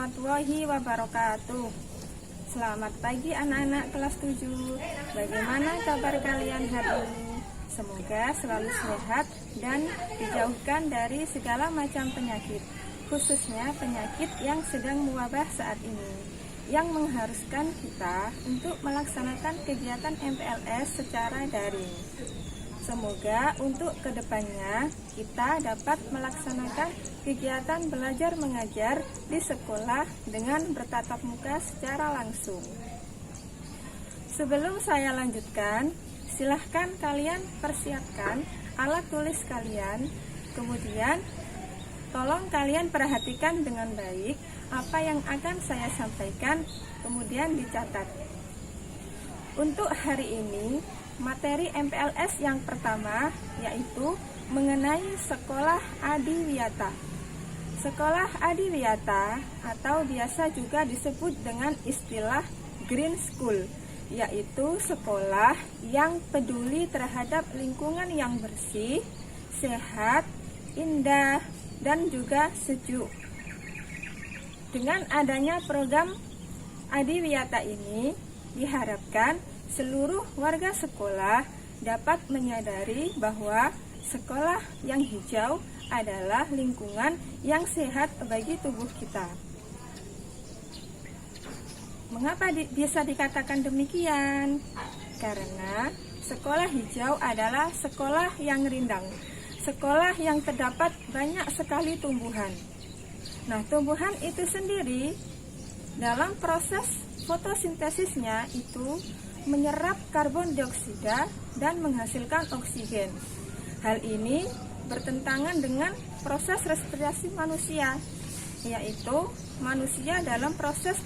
warahmatullahi wabarakatuh. Selamat pagi anak-anak kelas 7. Bagaimana kabar kalian hari ini? Semoga selalu sehat dan dijauhkan dari segala macam penyakit, khususnya penyakit yang sedang mewabah saat ini, yang mengharuskan kita untuk melaksanakan kegiatan MPLS secara daring. Semoga untuk kedepannya kita dapat melaksanakan kegiatan belajar mengajar di sekolah dengan bertatap muka secara langsung. Sebelum saya lanjutkan, silahkan kalian persiapkan alat tulis kalian, kemudian tolong kalian perhatikan dengan baik apa yang akan saya sampaikan, kemudian dicatat. Untuk hari ini, materi MPLS yang pertama yaitu mengenai Sekolah Adiwiyata. Sekolah Adiwiyata atau biasa juga disebut dengan istilah Green School, yaitu sekolah yang peduli terhadap lingkungan yang bersih, sehat, indah, dan juga sejuk. Dengan adanya program Adiwiyata ini, diharapkan seluruh warga sekolah dapat menyadari bahwa sekolah yang hijau adalah lingkungan yang sehat bagi tubuh kita. Mengapa bisa dikatakan demikian? Karena sekolah hijau adalah sekolah yang rindang, sekolah yang terdapat banyak sekali tumbuhan. Nah, tumbuhan itu sendiri dalam proses fotosintesisnya itu menyerap karbon dioksida dan menghasilkan oksigen. Hal ini bertentangan dengan proses respirasi manusia, yaitu manusia dalam proses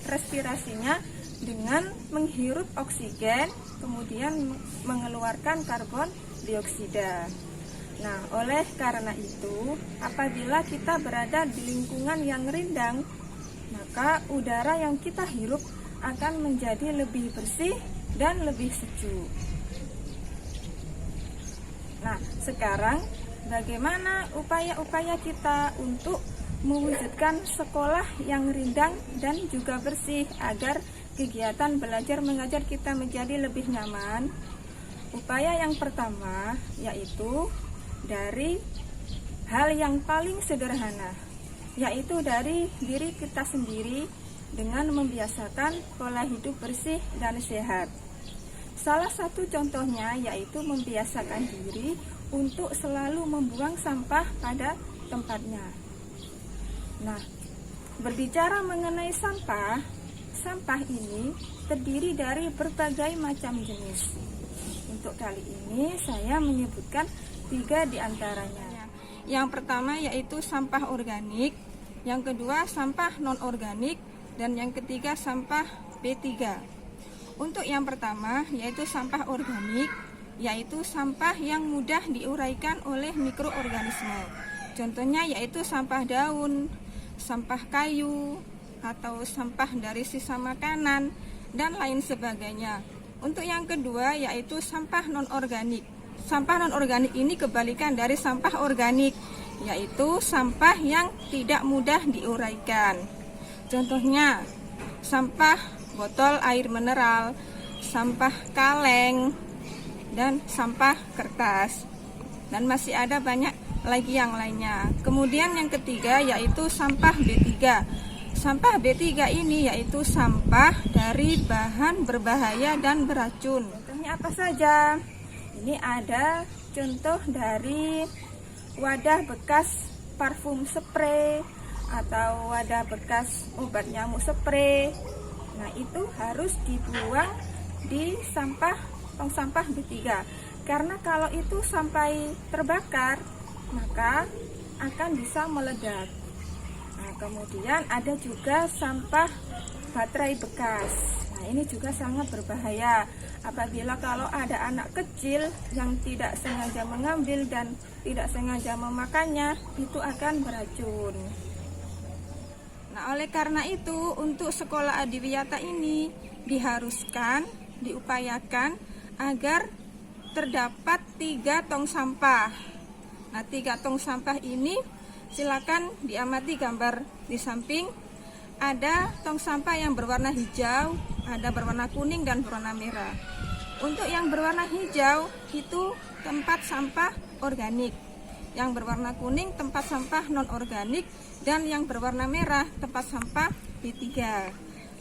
respirasinya dengan menghirup oksigen, kemudian mengeluarkan karbon dioksida. Nah, oleh karena itu, apabila kita berada di lingkungan yang rindang, maka udara yang kita hirup akan menjadi lebih bersih dan lebih sejuk. Nah, sekarang bagaimana upaya-upaya kita untuk mewujudkan sekolah yang rindang dan juga bersih agar kegiatan belajar mengajar kita menjadi lebih nyaman? Upaya yang pertama yaitu dari hal yang paling sederhana, yaitu dari diri kita sendiri dengan membiasakan pola hidup bersih dan sehat. Salah satu contohnya yaitu membiasakan diri untuk selalu membuang sampah pada tempatnya. Nah, berbicara mengenai sampah, sampah ini terdiri dari berbagai macam jenis. Untuk kali ini saya menyebutkan 3 diantaranya. Yang pertama yaitu sampah organik, yang kedua sampah non-organik, dan yang ketiga sampah B3. Untuk yang pertama yaitu sampah organik, yaitu sampah yang mudah diuraikan oleh mikroorganisme. Contohnya yaitu sampah daun, sampah kayu, atau sampah dari sisa makanan, dan lain sebagainya. Untuk yang kedua yaitu sampah non-organik. Sampah non-organik ini kebalikan dari sampah organik, yaitu sampah yang tidak mudah diuraikan. Contohnya sampah botol air mineral, sampah kaleng, dan sampah kertas. Dan masih ada banyak lagi yang lainnya. Kemudian yang ketiga yaitu sampah B3. Sampah B3 ini yaitu sampah dari bahan berbahaya dan beracun. Contohnya apa saja? Ini ada contoh dari wadah bekas parfum spray atau wadah bekas obat nyamuk spray. Nah, itu harus dibuang di tong sampah B3. Karena kalau itu sampai terbakar, maka akan bisa meledak. Nah, kemudian ada juga sampah baterai bekas. Nah, ini juga sangat berbahaya. Apabila kalau ada anak kecil yang tidak sengaja mengambil dan tidak sengaja memakannya, itu akan beracun. Nah, oleh karena itu, untuk sekolah Adiwiyata ini diupayakan agar terdapat 3 tong sampah. Nah, 3 tong sampah ini silakan diamati gambar di samping. ada tong sampah yang berwarna hijau, ada berwarna kuning dan berwarna merah. Untuk yang berwarna hijau itu tempat sampah organik, yang berwarna kuning tempat sampah non-organik, dan yang berwarna merah tempat sampah B3.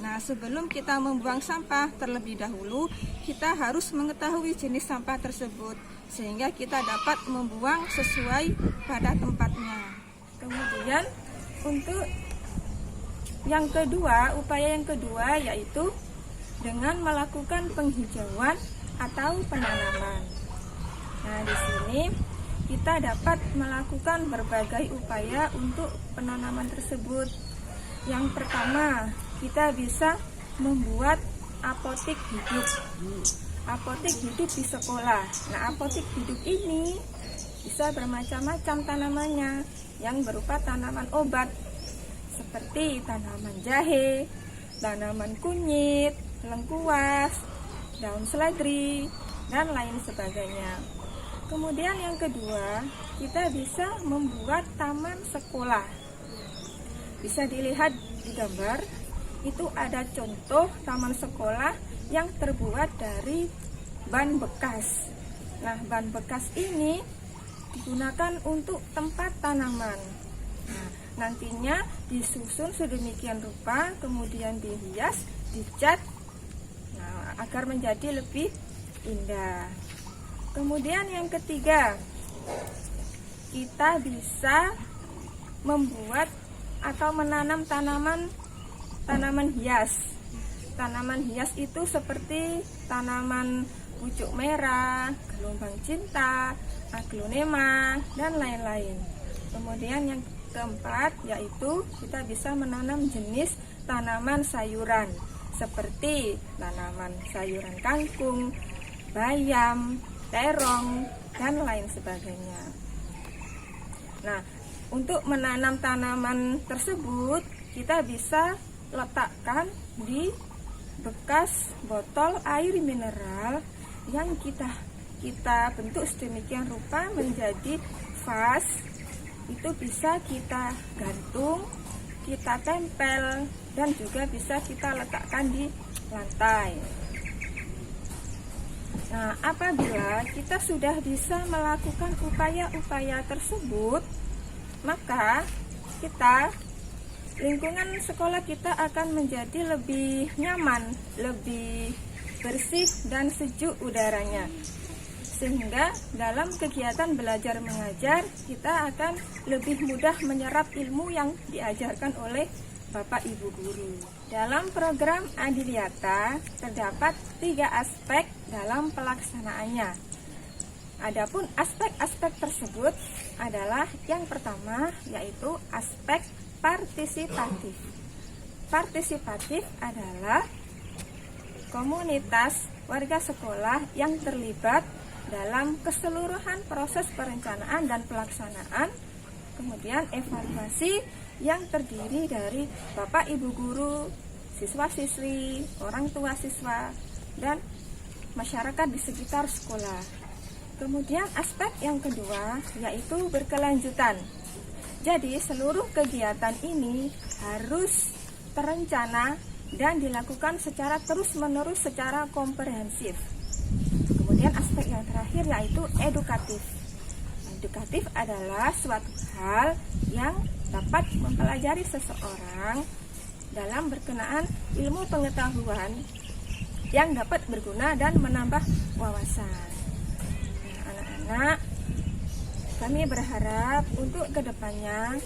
Nah, sebelum kita membuang sampah terlebih dahulu, kita harus mengetahui jenis sampah tersebut sehingga kita dapat membuang sesuai pada tempatnya. Kemudian untuk yang kedua, upaya yang kedua yaitu dengan melakukan penghijauan atau penanaman. Nah, di sini kita dapat melakukan berbagai upaya untuk penanaman tersebut. Yang pertama, kita bisa membuat apotik hidup. Apotik hidup di sekolah. Nah, apotik hidup ini bisa bermacam-macam tanamannya yang berupa tanaman obat seperti tanaman jahe, tanaman kunyit, lengkuas, daun seledri, dan lain sebagainya. Kemudian yang kedua, kita bisa membuat taman sekolah. Bisa dilihat di gambar, itu ada contoh taman sekolah yang terbuat dari ban bekas. Nah, ban bekas ini digunakan untuk tempat tanaman. Nah, nantinya disusun sedemikian rupa, kemudian dihias, dicat, agar menjadi lebih indah. Kemudian yang ketiga, kita bisa membuat atau menanam tanaman hias. Tanaman hias itu seperti tanaman pucuk merah, gelombang cinta, aglonema, dan lain-lain. Kemudian yang keempat yaitu kita bisa menanam jenis tanaman sayuran seperti tanaman sayuran kangkung, bayam, terong, dan lain sebagainya. Nah, untuk menanam tanaman tersebut kita bisa letakkan di bekas botol air mineral yang kita bentuk sedemikian rupa menjadi vas. Itu bisa kita gantung, kita tempel, dan juga bisa kita letakkan di lantai. Nah, apabila kita sudah bisa melakukan upaya-upaya tersebut, maka lingkungan sekolah kita akan menjadi lebih nyaman, lebih bersih dan sejuk udaranya. Sehingga dalam kegiatan belajar mengajar kita akan lebih mudah menyerap ilmu yang diajarkan oleh Bapak Ibu Guru. Dalam program Adiwiyata terdapat 3 aspek dalam pelaksanaannya. Adapun aspek-aspek tersebut adalah yang pertama yaitu aspek partisipatif. Partisipatif adalah komunitas warga sekolah yang terlibat dalam keseluruhan proses perencanaan dan pelaksanaan, kemudian evaluasi yang terdiri dari Bapak Ibu Guru, siswa-siswi, orang tua siswa, dan masyarakat di sekitar sekolah. Kemudian aspek yang kedua yaitu berkelanjutan. Jadi seluruh kegiatan ini harus terencana dan dilakukan secara terus-menerus secara komprehensif. Kemudian aspek yang terakhir yaitu edukatif. Edukatif adalah suatu hal yang dapat mempelajari seseorang dalam berkenaan ilmu pengetahuan yang dapat berguna dan menambah wawasan. Nah, kami berharap untuk kedepannya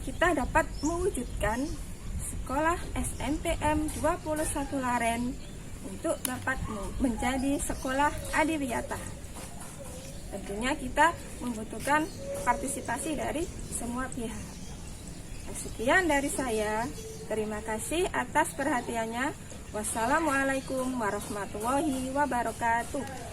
kita dapat mewujudkan sekolah SMPM 21 Laren untuk dapat menjadi sekolah adiwiyata. Tentunya kita membutuhkan partisipasi dari semua pihak. Sekian dari saya. Terima kasih atas perhatiannya. Wassalamualaikum warahmatullahi wabarakatuh.